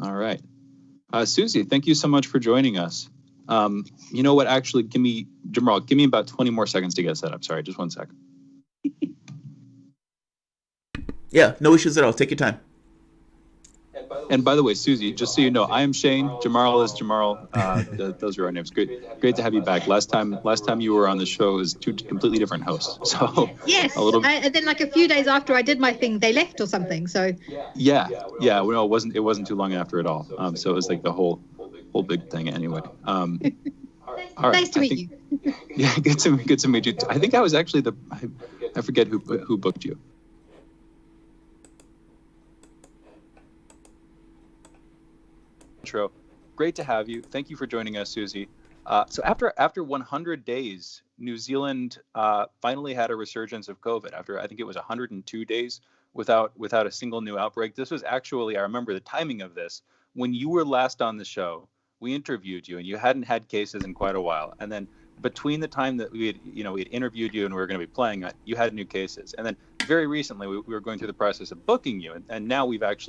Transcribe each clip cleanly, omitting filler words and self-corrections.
All right. Siouxsie, thank you so much for joining us. You know what? Actually, Jamarl, give me about 20 more seconds to get set up. Sorry, just 1 second. Yeah, no issues at all. Take your time. And by the way, Siouxsie, just so you know, I am Shane. Jamarl is Jamarl. Those are our names. Great to have you back. Last time you were on the show, it was two completely different hosts. So yes, and then like a few days after I did my thing, they left or something. So yeah. Well, it wasn't too long after at all. So it was like the whole big thing anyway. All right. Nice to meet you. Yeah, good to meet you. I think I was actually I forget who booked you. Intro. Great to have you. Thank you for joining us, Siouxsie. So after 100 days, New Zealand finally had a resurgence of COVID. After I think it was 102 days without a single new outbreak. This was actually, I remember the timing of this, when you were last on the show. We interviewed you, and you hadn't had cases in quite a while. And then between the time that we had interviewed you and we were going to be playing, you had new cases. And then very recently, we were going through the process of booking you, and now we've had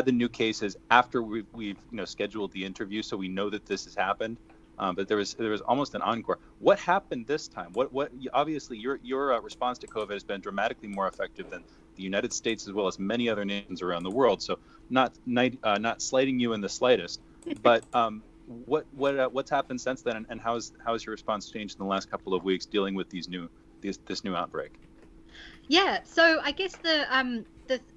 the new cases after we've scheduled the interview, so we know that this has happened. But there was almost an encore. What happened this time? What obviously your response to COVID has been dramatically more effective than the United States as well as many other nations around the world. So not slighting you in the slightest, but what's happened since then, and how has your response changed in the last couple of weeks dealing with this new outbreak? Yeah, so I guess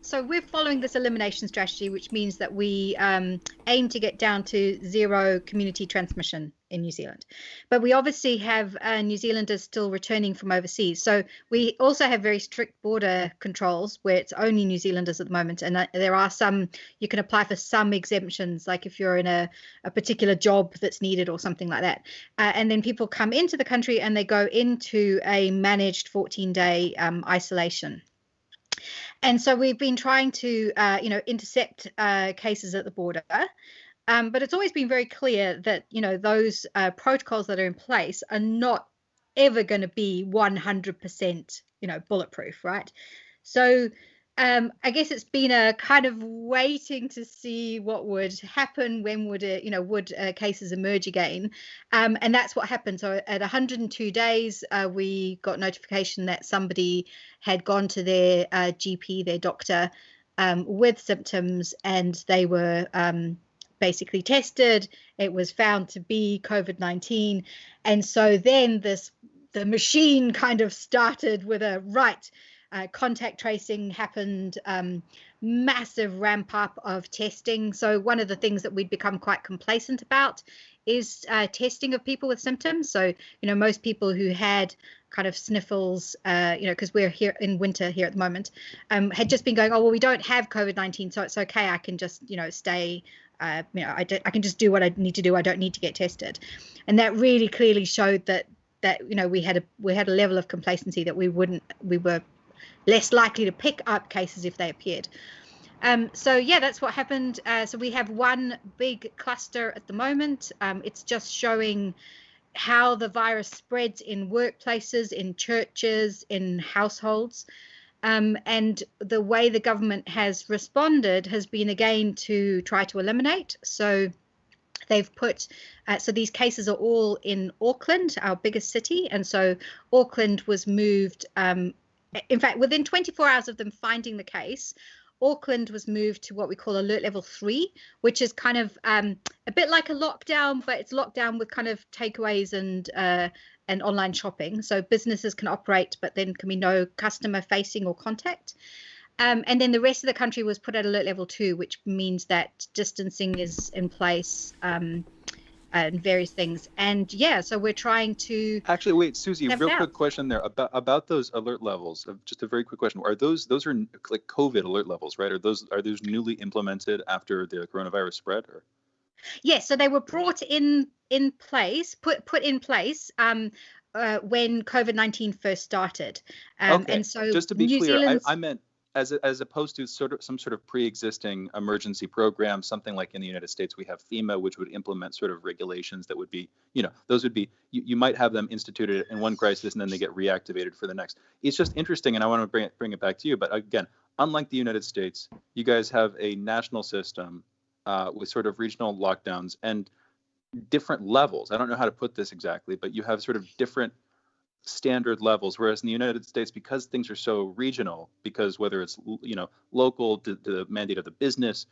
so we're following this elimination strategy, which means that we aim to get down to zero community transmission in New Zealand. But we obviously have New Zealanders still returning from overseas. So we also have very strict border controls where it's only New Zealanders at the moment. And there are you can apply for some exemptions, like if you're in a particular job that's needed or something like that. And then people come into the country and they go into a managed 14-day isolation. And so we've been trying to, intercept cases at the border. But it's always been very clear that, those protocols that are in place are not ever going to be 100%, bulletproof, right? So I guess it's been a kind of waiting to see what would happen, when would cases emerge again. And that's what happened. So at 102 days, we got notification that somebody had gone to their GP, their doctor, with symptoms, and they were basically tested. It was found to be COVID-19. And so then the machine kind of started with contact tracing happened, massive ramp up of testing. So one of the things that we'd become quite complacent about is testing of people with symptoms. So, most people who had kind of sniffles, because we're here in winter here at the moment, had just been going, oh, well, we don't have COVID-19, so it's okay. I can just, stay, I can just do what I need to do. I don't need to get tested. And that really clearly showed that we had a level of complacency that we were less likely to pick up cases if they appeared. So yeah, that's what happened. So we have one big cluster at the moment. It's just showing how the virus spreads in workplaces, in churches, in households. And the way the government has responded has been, again, to try to eliminate. So they've put, so these cases are all in Auckland, our biggest city. And so Auckland was moved, in fact, within 24 hours of them finding the case, Auckland was moved to what we call alert level 3, which is kind of a bit like a lockdown, but it's lockdown with kind of takeaways and online shopping. So businesses can operate, but then can be no customer facing or contact. And then the rest of the country was put at alert level 2, which means that distancing is in place, and various things. And yeah, so we're trying to actually wait, Siouxsie, real quick question there about those alert levels. Just a very quick question. Are those are like COVID alert levels, right? Are those newly implemented after the coronavirus spread, or? Yes, so they were brought in place, put in place when COVID-19 first started. Okay. And so just to be clear, I meant as opposed to some sort of pre-existing emergency program, something like in the United States we have FEMA, which would implement sort of regulations that would be, those would be, you might have them instituted in one crisis and then they get reactivated for the next. It's just interesting, and I want to bring it back to you. But again, unlike the United States, you guys have a national system with sort of regional lockdowns and different levels. I don't know how to put this exactly, but you have sort of different standard levels, whereas in the United States, because things are so regional, because whether it's local, the mandate of the business,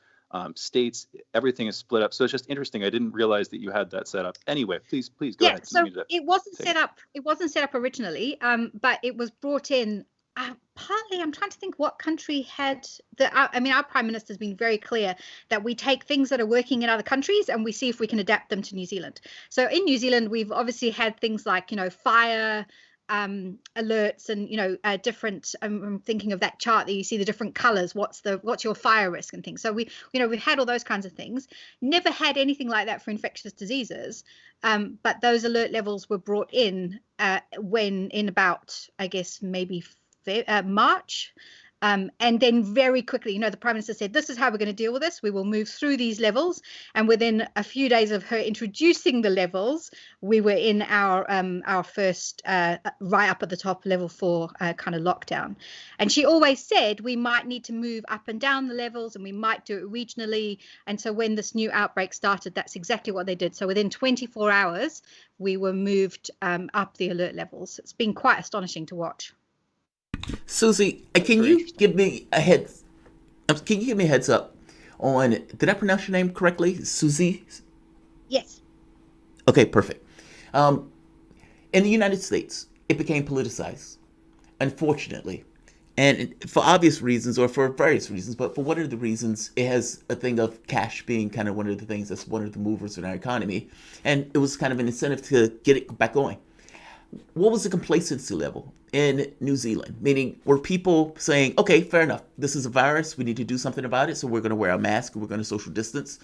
states, everything is split up. So it's just interesting. I didn't realize that you had that set up. Anyway, please go ahead. So it wasn't set up. It wasn't set up originally, but it was brought in. Partly, I'm trying to think what country had our Prime Minister's been very clear that we take things that are working in other countries and we see if we can adapt them to New Zealand. So in New Zealand, we've obviously had things like, fire alerts and different. I'm thinking of that chart that you see the different colors. What's your fire risk and things. So we've had all those kinds of things. Never had anything like that for infectious diseases. But those alert levels were brought in when in about, I guess, maybe March. And then very quickly, the Prime Minister said, this is how we're going to deal with this. We will move through these levels. And within a few days of her introducing the levels, we were in our first right up at the top level 4 kind of lockdown. And she always said we might need to move up and down the levels and we might do it regionally. And so when this new outbreak started, that's exactly what they did. So within 24 hours, we were moved up the alert levels. It's been quite astonishing to watch. Siouxsie, can you give me a heads up on, did I pronounce your name correctly? Siouxsie? Yes. Okay, perfect. In the United States, it became politicized, unfortunately. And for obvious reasons or for various reasons, but for one of the reasons, it has a thing of cash being kind of one of the things that's one of the movers in our economy. And it was kind of an incentive to get it back going. What was the complacency level in New Zealand? Meaning, were people saying, okay, fair enough, this is a virus, we need to do something about it, so we're going to wear a mask, we're going to social distance?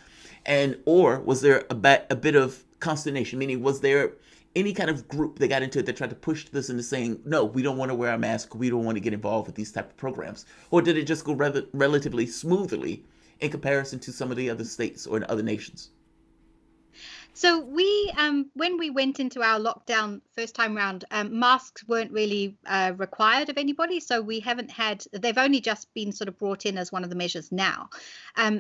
Or was there a bit of consternation? Meaning, was there any kind of group that got into it that tried to push this into saying, no, we don't want to wear a mask, we don't want to get involved with these type of programs? Or did it just go relatively smoothly in comparison to some of the other states or other nations? So we, when we went into our lockdown first time round, masks weren't really required of anybody. So we haven't had, they've only just been sort of brought in as one of the measures now.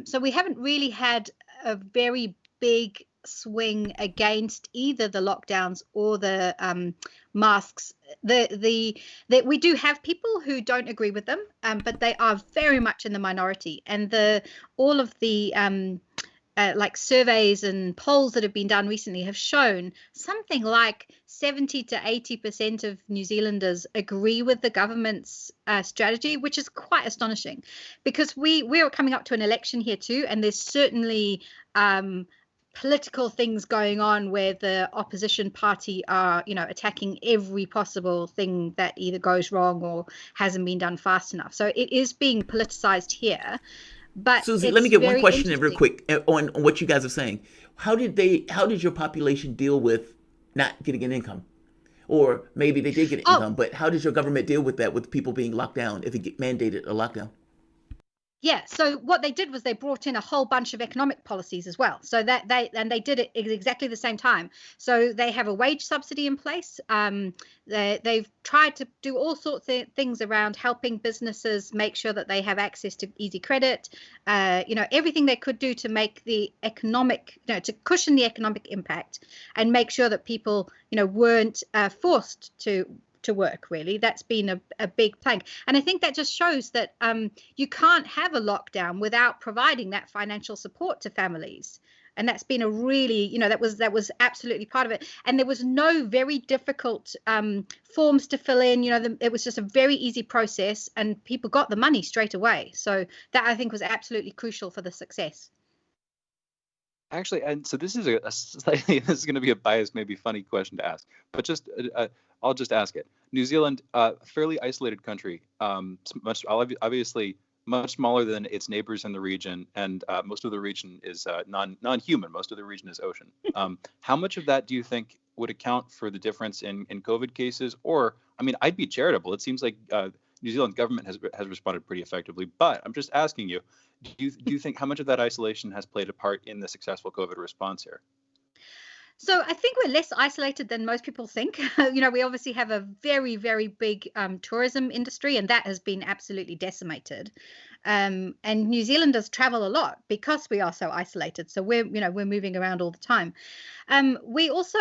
So we haven't really had a very big swing against either the lockdowns or the masks. We do have people who don't agree with them, but they are very much in the minority. And all of the like surveys and polls that have been done recently have shown something like 70 to 80% of New Zealanders agree with the government's strategy, which is quite astonishing because we're coming up to an election here too, and there's certainly political things going on where the opposition party are, attacking every possible thing that either goes wrong or hasn't been done fast enough. So it is being politicized here. But Siouxsie, let me get one question in real quick on what you guys are saying. How did your population deal with not getting an income? Or maybe they did get an income, but how did your government deal with that, with people being locked down, if it mandated a lockdown? Yeah, so what they did was they brought in a whole bunch of economic policies as well. So that they did it at exactly the same time. So they have a wage subsidy in place. They've tried to do all sorts of things around helping businesses make sure that they have access to easy credit. Everything they could do to make the economic, to cushion the economic impact and make sure that people, weren't forced to work. Really, that's been a big plank, and I think that just shows that you can't have a lockdown without providing that financial support to families, and that's been a really, that was absolutely part of it. And there was no very difficult forms to fill in. It was just a very easy process, and people got the money straight away. So that, I think, was absolutely crucial for the success. Actually, and so this is this is going to be a biased, maybe funny question to ask, but just I'll just ask it. New Zealand, fairly isolated country, obviously much smaller than its neighbors in the region, and most of the region is non-human. Most of the region is ocean. How much of that do you think would account for the difference in COVID cases? Or, I mean, I'd be charitable. It seems like New Zealand government has responded pretty effectively, but I'm just asking you. Do you think how much of that isolation has played a part in the successful COVID response here? So I think we're less isolated than most people think. We obviously have a very, very big tourism industry, and that has been absolutely decimated. And New Zealanders travel a lot because we are so isolated. So we're moving around all the time. We also,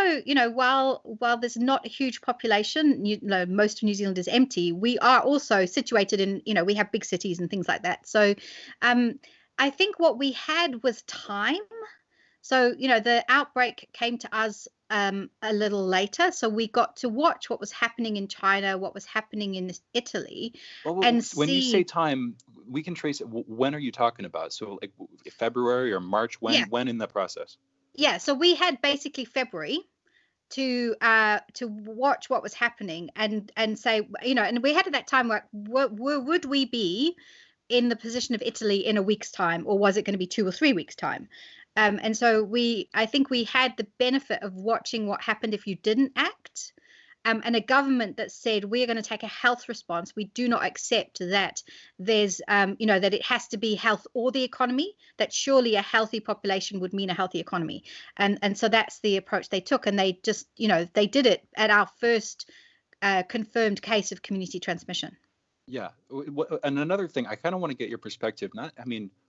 while there's not a huge population, most of New Zealand is empty. We are also situated in, we have big cities and things like that. So, I think what we had was time. So, the outbreak came to us a little later. So we got to watch what was happening in China, what was happening in Italy, Well, and when you say see. time, we can trace it. When are you talking about? So like February or March? Yeah, When in the process? yeah. So we had basically February to watch what was happening and say, and we had at that time, like, would we be in the position of Italy in a week's time, or was it going to be 2 or 3 weeks' time? And so I think we had the benefit of watching what happened if you didn't act. And a government that said we're going to take a health response. We do not accept that there's, that it has to be health or the economy. That surely a healthy population would mean a healthy economy. And so that's the approach they took. And they just, they did it at our first confirmed case of community transmission. Yeah. And another thing, I kind of want to get your perspective.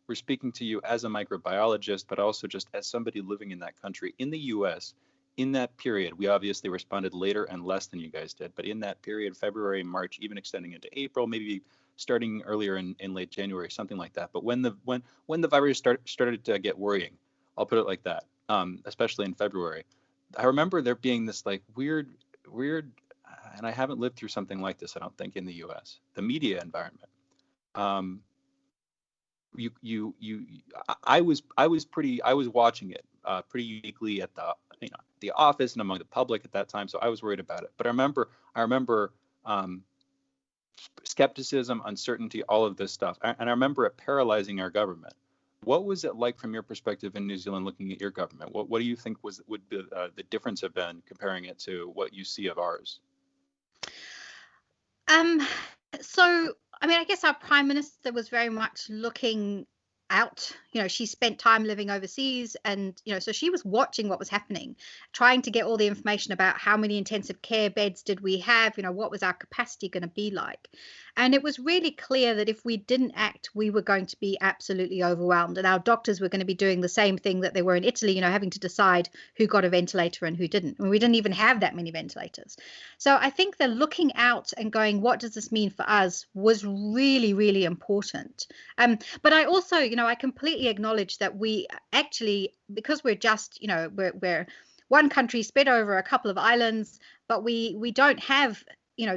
We're speaking to you as a microbiologist, but also just as somebody living in that country. In the US, in that period, we obviously responded later and less than you guys did. But in that period, February, March, even extending into April, maybe starting earlier in late January, something like that. But when the virus started to get worrying, I'll put it like that, especially in February, I remember there being this like weird, and I haven't lived through something like this, I don't think, in the US, the media environment. Um, I was watching it pretty uniquely at the office and among the public at that time, so I was worried about it. But I remember skepticism, uncertainty, all of this stuff, and I remember it paralyzing our government. What was it like from your perspective in New Zealand, looking at your government? What do you think would be, the difference have been comparing it to what you see of ours? Um, so, I guess our prime minister was very much looking out. She spent time living overseas, and so she was watching what was happening, trying to get all the information about how many intensive care beds did we have, what was our capacity going to be like. And it was really clear that if we didn't act, we were going to be absolutely overwhelmed, and our doctors were going to be doing the same thing that they were in Italy, having to decide who got a ventilator and who didn't. And we didn't even have that many ventilators. So I think the looking out and going, what does this mean for us, was really, really important. But I also, I completely acknowledge that we actually, because we're just, we're one country spread over a couple of islands, but we don't have,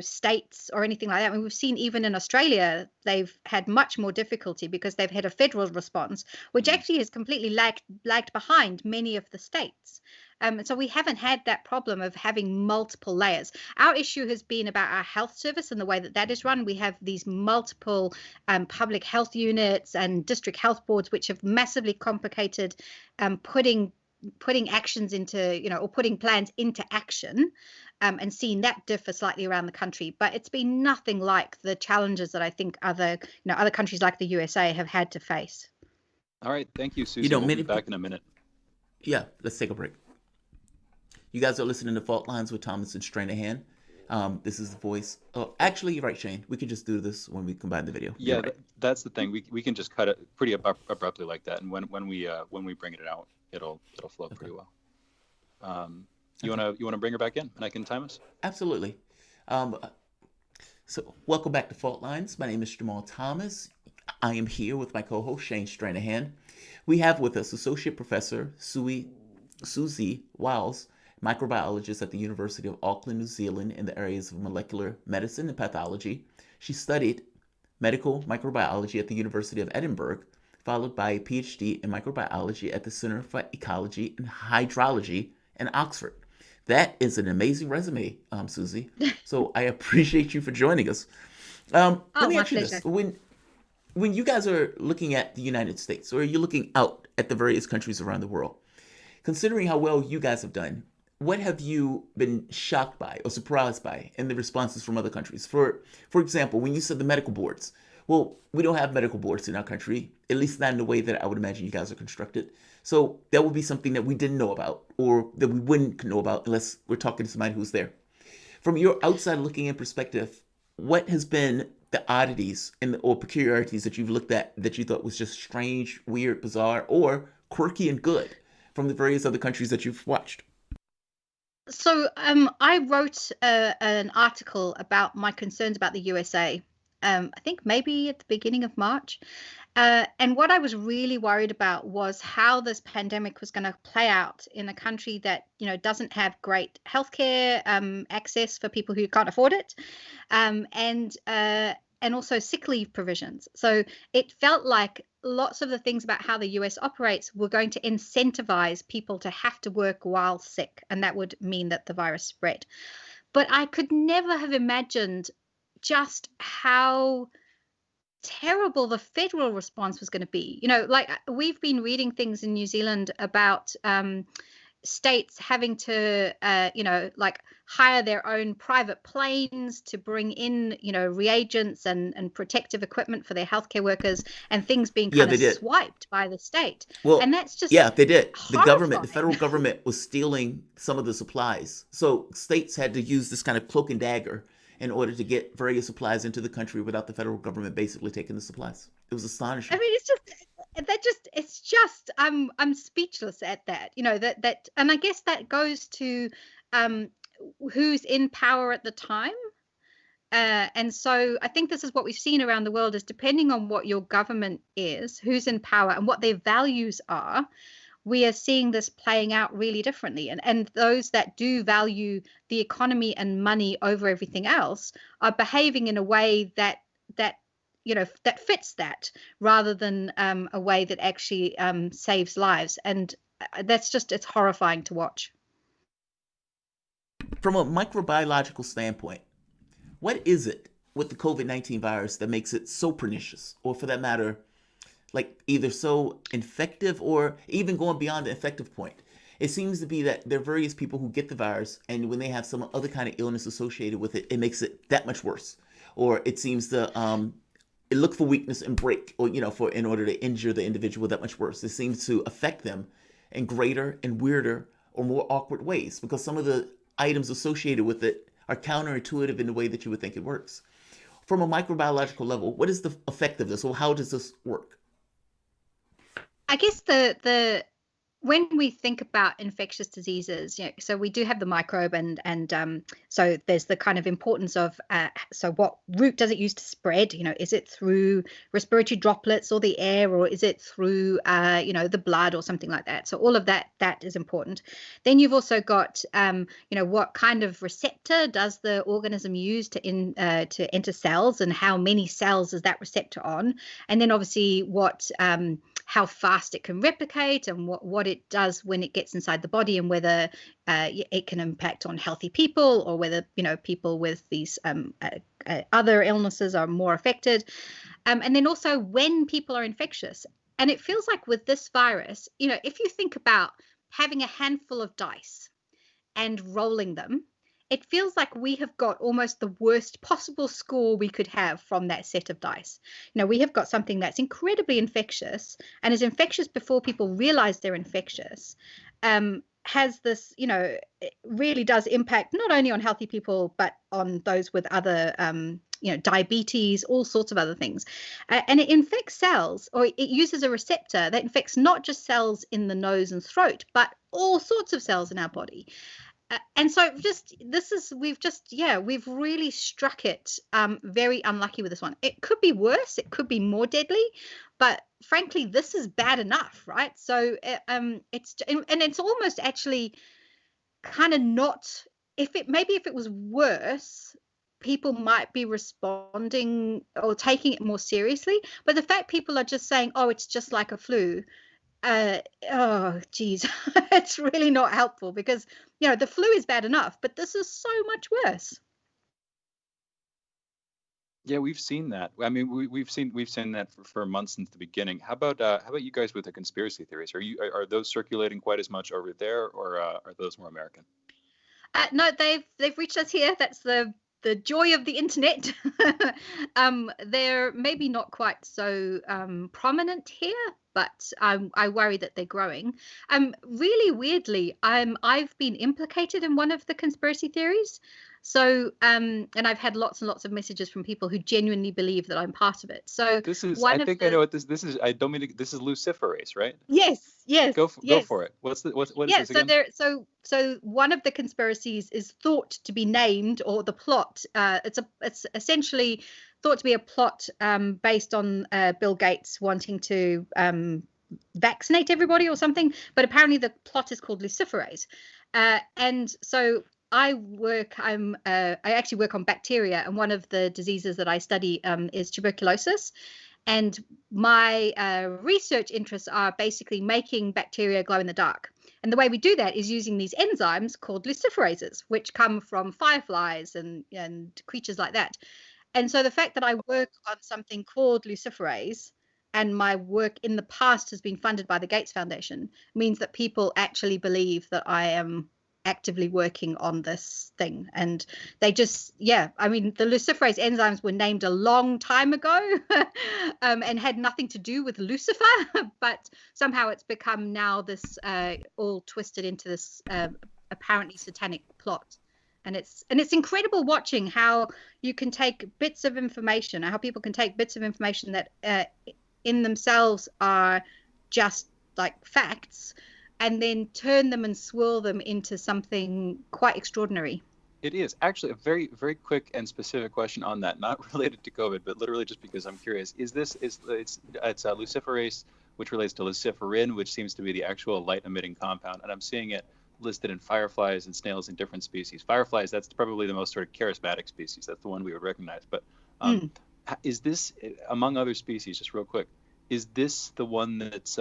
states or anything like that. I mean, we've seen even in Australia, they've had much more difficulty because they've had a federal response, which actually has completely lagged behind many of the states. So we haven't had that problem of having multiple layers. Our issue has been about our health service and the way that is run. We have these multiple public health units and district health boards, which have massively complicated putting actions into, or putting plans into action, and seeing that differ slightly around the country. But it's been nothing like the challenges that I think other countries like the USA have had to face. All right. Thank you, Siouxsie. We'll be back in a minute. Yeah, let's take a break. You guys are listening to Fault Lines with Thomas and Stranahan. This is the voice. Oh, actually, you're right, Shane. We can just do this when we combine the video. Yeah, right. That's the thing. We can just cut it pretty abruptly like that, and when we bring it out, it'll flow pretty well. You wanna bring her back in, and I can time us? Absolutely. So welcome back to Fault Lines. My name is Jamarl Thomas. I am here with my co-host Shane Stranahan. We have with us Associate Professor Siouxsie Wiles, microbiologist at the University of Auckland, New Zealand, in the areas of molecular medicine and pathology. She studied medical microbiology at the University of Edinburgh, followed by a PhD in microbiology at the Center for Ecology and Hydrology in Oxford. That is an amazing resume, Siouxsie. So I appreciate you for joining us. Let me ask you this. When you guys are looking at the United States, or you're looking out at the various countries around the world, considering how well you guys have done, what have you been shocked by or surprised by in the responses from other countries? For example, when you said the medical boards, Well, we don't have medical boards in our country, at least not in the way that I would imagine you guys are constructed. So that would be something that we didn't know about or that we wouldn't know about unless we're talking to somebody who's there. From your outside looking in perspective, what has been the oddities and or peculiarities that you've looked at that you thought was just strange, weird, bizarre, or quirky and good from the various other countries that you've watched? So I wrote an article about my concerns about the USA. I think maybe at the beginning of March. And what I was really worried about was how this pandemic was going to play out in a country that, doesn't have great healthcare access for people who can't afford it, and also sick leave provisions. So it felt like lots of the things about how the US operates were going to incentivize people to have to work while sick, and that would mean that the virus spread. But I could never have imagined just how terrible the federal response was going to be. Like we've been reading things in New Zealand about states having to, like hire their own private planes to bring in, reagents and protective equipment for their healthcare workers, and things being Yeah, kind they of did. swiped by the state. And Well, that's just yeah, they did. The federal horrifying. government was stealing some of the supplies. So states had to use this kind of cloak and dagger in order to get various supplies into the country without the federal government basically taking the supplies. It was I astonishing. mean, it's just I'm speechless at that. And I guess that goes to um who's in power at the time. And so I think this is what we've seen around the world is depending on what your government is, who's in power and what their values are, we are seeing this playing out really differently. And those that do value the economy and money over everything else are behaving in a way that that fits that, rather than a way that actually saves lives. And it's horrifying to watch. From a microbiological standpoint, what is it with the COVID-19 virus that makes it so pernicious, or for that matter, like either so infective or even going beyond the infective point? It seems to be that there are various people who get the virus, and when they have some other kind of illness associated with it, it makes it that much worse. Or it seems to look for weakness and break, or for in order to injure the individual that much worse. It seems to affect them in greater and weirder or more awkward ways because some of the items associated with it are counterintuitive in the way that you would think it works. From a microbiological level, what is the effect of this, or how does this work? I guess the when we think about infectious diseases, so we do have the microbe, and so there's the kind of importance of so what route does it use to spread? Is it through respiratory droplets or the air, or is it through the blood or something like that? So all of that is important. Then you've also got what kind of receptor does the organism use to enter cells, and how many cells is that receptor on? And then obviously how fast it can replicate, and what it does when it gets inside the body, and whether it can impact on healthy people, or whether people with these other illnesses are more affected, and then also when people are infectious. And it feels like with this virus, if you think about having a handful of dice and rolling them, it feels like we have got almost the worst possible score we could have from that set of dice. We have got something that's incredibly infectious, and is infectious before people realize they're infectious. Has this, it really does impact not only on healthy people, but on those with other, diabetes, all sorts of other things. And it infects cells, or it uses a receptor that infects not just cells in the nose and throat, but all sorts of cells in our body. And so we've really struck it very unlucky with this one. It could be worse, it could be more deadly, but frankly, this is bad enough, right? So it's almost actually kind of not, if it was worse, people might be responding or taking it more seriously. But the fact people are just saying, oh, it's just like a flu, oh geez, it's really not helpful, because the flu is bad enough, but this is so much worse. Yeah, we've seen that. I mean, we've seen that for months since the beginning. How about you guys with the conspiracy theories? Are those circulating quite as much over there, or are those more American? No, they've reached us here. That's the the joy of the internet. They're maybe not quite so prominent here, but I worry that they're growing. Really weirdly, I've been implicated in one of the conspiracy theories. So, and I've had lots and lots of messages from people who genuinely believe that I'm part of it. So This is, one I of think I know what this is. I don't mean to, this is luciferase, right? yes, yes, Go yes. for it. What is Yeah, this so again? so one of the conspiracies is thought to be named, or the plot. It's essentially thought to be a plot based on Bill Gates wanting to vaccinate everybody or something. But apparently the plot is called luciferase, and so I actually work on bacteria, and one of the diseases that I study is tuberculosis. And my research interests are basically making bacteria glow in the dark. And the way we do that is using these enzymes called luciferases, which come from fireflies and creatures like that. And so the fact that I work on something called luciferase, and my work in the past has been funded by the Gates Foundation, means that people actually believe that I am actively working on this thing. And they just, yeah, I mean, the luciferase enzymes were named a long time ago and had nothing to do with Lucifer, but somehow it's become now this all twisted into this apparently satanic plot. And it's incredible watching how you can take bits of information, how people can take bits of information that in themselves are just like facts, and then turn them and swirl them into something quite extraordinary. It is actually a very, very quick and specific question on that, not related to COVID, but literally just because I'm curious. It's luciferase, which relates to luciferin, which seems to be the actual light-emitting compound, and I'm seeing it listed in fireflies and snails in different species. Fireflies, that's probably the most sort of charismatic species. That's the one we would recognize. But is this, among other species, just real quick, is this the one that's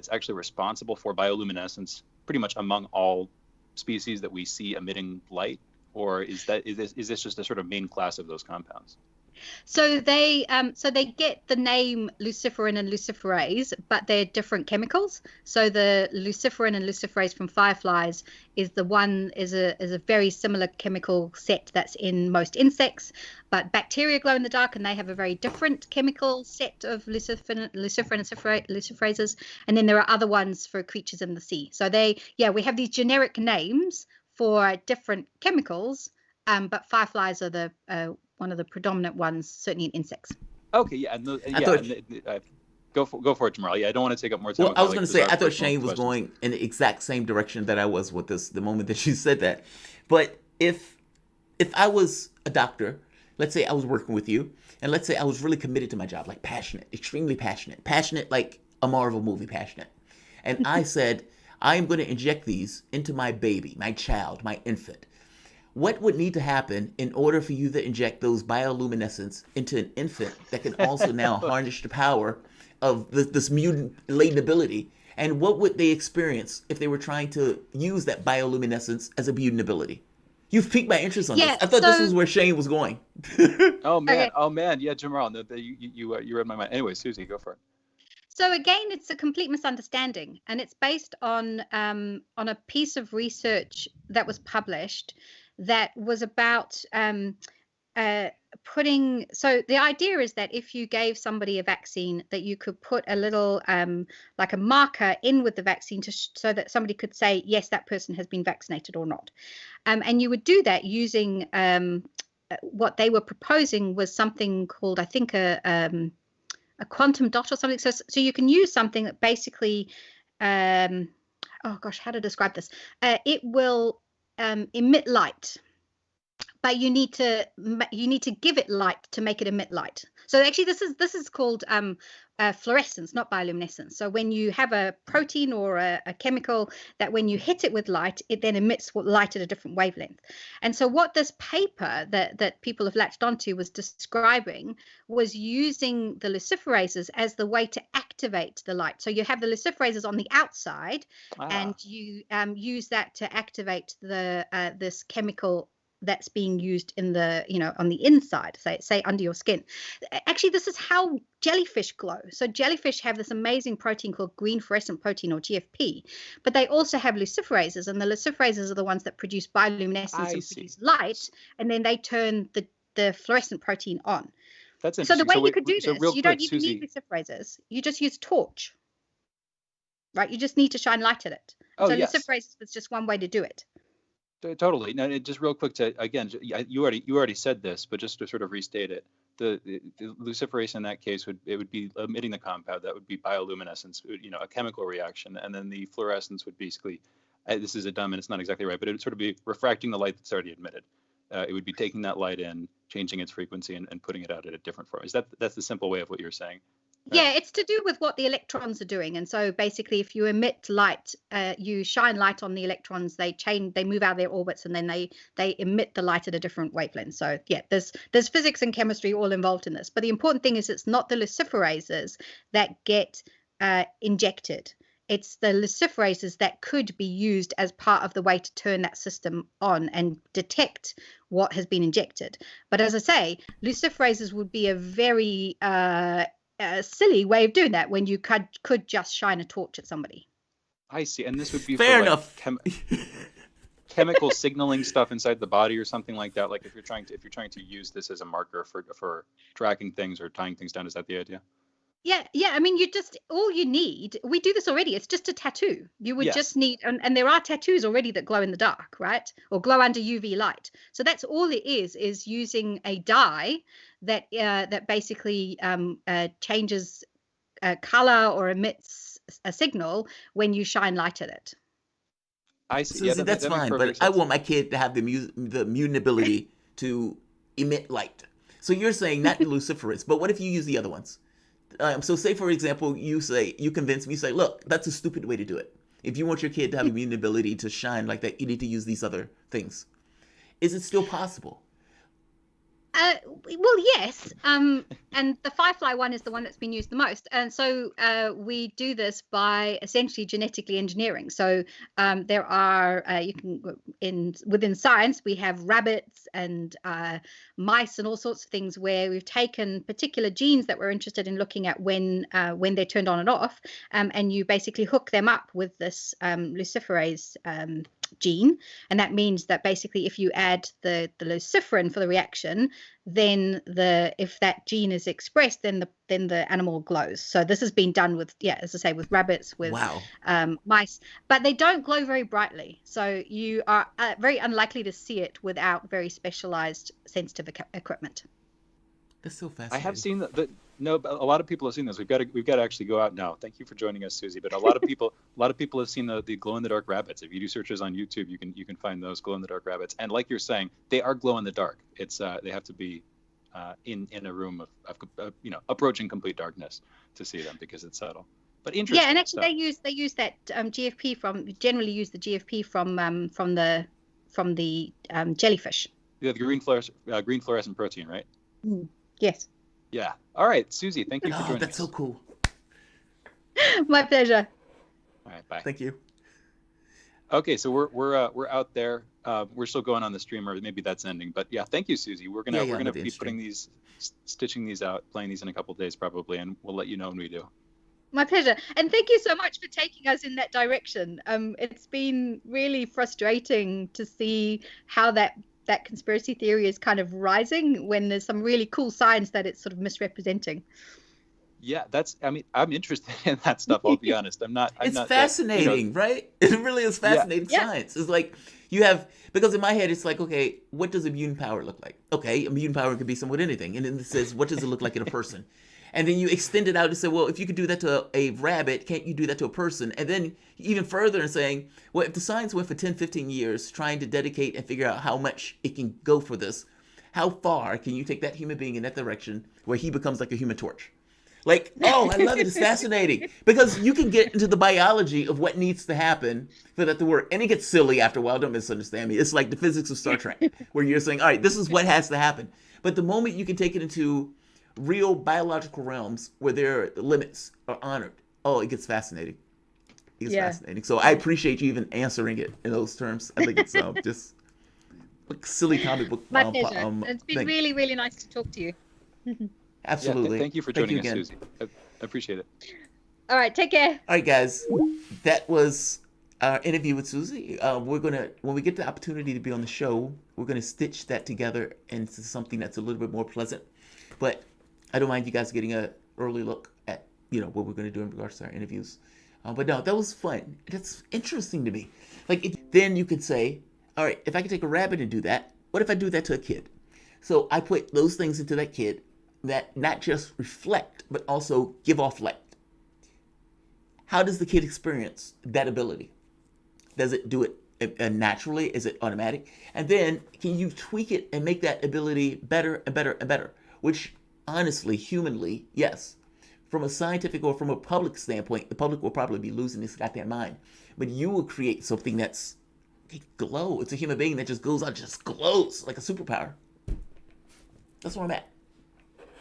actually responsible for bioluminescence pretty much among all species that we see emitting light, or is this just a sort of main class of those compounds? So they get the name luciferin and luciferase, but they're different chemicals. So the luciferin and luciferase from fireflies is a very similar chemical set that's in most insects, but bacteria glow in the dark, and they have a very different chemical set of luciferin and luciferases. And then there are other ones for creatures in the sea. So we have these generic names for different chemicals, but fireflies are one of the predominant ones, certainly in insects. Okay, yeah, go for it, Jamarl. Yeah, I don't want to take up more time. Well, I was going to say, I thought Shane was going in the exact same direction that I was with this the moment that you said that. But if I was a doctor, let's say I was working with you, and let's say I was really committed to my job, like passionate, extremely passionate like a Marvel movie passionate, and I said, I am going to inject these into my baby, my child, my infant. What would need to happen in order for you to inject those bioluminescence into an infant that can also now harness the power of this mutant latent ability? And what would they experience if they were trying to use that bioluminescence as a mutant ability? You've piqued my interest on this. I thought this was where Shane was going. Oh man, yeah, Jamarl, you read my mind. Anyway, Siouxsie, go for it. So again, it's a complete misunderstanding, and it's based on a piece of research that was published that was about putting. So the idea is that if you gave somebody a vaccine, that you could put a little like a marker in with the vaccine so that somebody could say, yes, that person has been vaccinated or not. And you would do that using what they were proposing was something called, I think, a quantum dot or something. So you can use something that basically, oh gosh, how to describe this? It will emit light, but you need to give it light to make it emit light. So actually, this is called fluorescence, not bioluminescence. So when you have a protein or a chemical that when you hit it with light, it then emits light at a different wavelength. And so what this paper that people have latched onto was describing was using the luciferases as the way to activate the light. So you have the luciferases on the outside, and you use that to activate this chemical that's being used in the, on the inside, say under your skin. Actually, this is how jellyfish glow. So jellyfish have this amazing protein called green fluorescent protein, or GFP, but they also have luciferases, and the luciferases are the ones that produce bioluminescence and produce light, and then they turn the fluorescent protein on. That's So the interesting. way you could do this, real you quick, don't even Siouxsie, need luciferases. You just use torch, right? You just need to shine light at it. Oh, So yes. luciferases was just one way to do it. Totally. No, just real quick to, again, you already said this, but just to sort of restate it, the luciferase in that case would be emitting the compound that would be bioluminescence, a chemical reaction, and then the fluorescence would basically, this is a dumb and it's not exactly right, but it would sort of be refracting the light that's already emitted. It would be taking that light in, changing its frequency, and putting it out at a different form. That's the simple way of what you're saying? Yeah, it's to do with what the electrons are doing. And so basically, if you emit light, you shine light on the electrons, they move out of their orbits, and then they emit the light at a different wavelength. So yeah, there's physics and chemistry all involved in this. But the important thing is it's not the luciferases that get injected. It's the luciferases that could be used as part of the way to turn that system on and detect what has been injected. But as I say, luciferases would be a very silly way of doing that when you could just shine a torch at somebody. I see. And this would be fair for enough. Chemical signaling stuff inside the body or something like that. Like if you're trying to use this as a marker for tracking things or tying things down. Is that the idea? Yeah. I mean, all you need, we do this already. It's just a tattoo. You would just need, and there are tattoos already that glow in the dark, right? Or glow under UV light. So that's all it is using a dye that basically changes color or emits a signal when you shine light at it. I see. Siouxsie, that's fine, but sense. I want my kid to have the immune ability to emit light. So you're saying not luciferase, but what if you use the other ones? So say, for example, you convince me, you say, look, that's a stupid way to do it. If you want your kid to have immune ability to shine like that, you need to use these other things. Is it still possible? Well, yes. And the firefly one is the one that's been used the most. And so we do this by essentially genetically engineering. So there are, within science, we have rabbits and mice and all sorts of things where we've taken particular genes that we're interested in looking at when they're turned on and off. And you basically hook them up with this luciferase gene, and that means that basically if you add the luciferin for the reaction, then if that gene is expressed, then the animal glows. So this has been done with, as I say, with rabbits, with mice, but they don't glow very brightly. So you are very unlikely to see it without very specialized sensitive equipment. That's so fascinating. I have seen a lot of people have seen this. We've got to actually go out now. Thank you for joining us, Siouxsie. But a lot of people have seen the glow in the dark rabbits. If you do searches on YouTube, you can find those glow in the dark rabbits. And like you're saying, they are glow in the dark. It's they have to be in a room of approaching complete darkness to see them because it's subtle. But interesting. Yeah, and actually they use that GFP generally use the GFP from the jellyfish. Yeah, the green fluorescent protein, right? Mm. Yes. Yeah. All right, Siouxsie, thank you for joining us. That's so cool. My pleasure. All right, bye. Thank you. Okay, so we're out there. We're still going on the stream, or maybe that's ending. But yeah, thank you, Siouxsie. We're gonna be stitching these out, playing these in a couple of days probably, and we'll let you know when we do. My pleasure. And thank you so much for taking us in that direction. It's been really frustrating to see how that conspiracy theory is kind of rising when there's some really cool science that it's sort of misrepresenting. Yeah, I'm interested in that stuff. I'll be honest. It's fascinating, right? It really is fascinating science. It's like because in my head, it's like, okay, what does immune power look like? Okay, immune power could be somewhat anything. And then it says, what does it look like in a person? And then you extend it out to say, well, if you could do that to a rabbit, can't you do that to a person? And then even further in saying, well, if the science went for 10, 15 years trying to dedicate and figure out how much it can go for this, how far can you take that human being in that direction where he becomes like a human torch? Like, oh, I love it. It's fascinating. Because you can get into the biology of what needs to happen for that to work. And it gets silly after a while. Don't misunderstand me. It's like the physics of Star Trek, where you're saying, all right, this is what has to happen. But the moment you can take it into real biological realms where their limits are honored, it gets fascinating. It gets fascinating. So I appreciate you even answering it in those terms. I think it's just silly comic book My pleasure. It's been thing. really, really nice to talk to you. Absolutely. Thank you for Thank you joining us, again. Siouxsie. I appreciate it. All right, take care. All right, guys, that was our interview with Siouxsie. We're gonna, when we get the opportunity to be on the show, we're gonna stitch that together into something that's a little bit more pleasant. But I don't mind you guys getting an early look at what we're gonna do in regards to our interviews. But no, that was fun. That's interesting to me. Then you could say, all right, if I could take a rabbit and do that, what if I do that to a kid? So I put those things into that kid that not just reflect, but also give off light. How does the kid experience that ability? Does it do it naturally? Is it automatic? And then can you tweak it and make that ability better and better and better? Which, honestly, humanly, yes. From a scientific or from a public standpoint, the public will probably be losing its goddamn mind. But you will create something that's glow. It's a human being that just goes out, just glows like a superpower. That's where I'm at.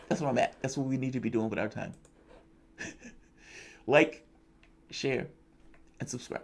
That's where I'm at. That's what we need to be doing with our time. Like, share, and subscribe.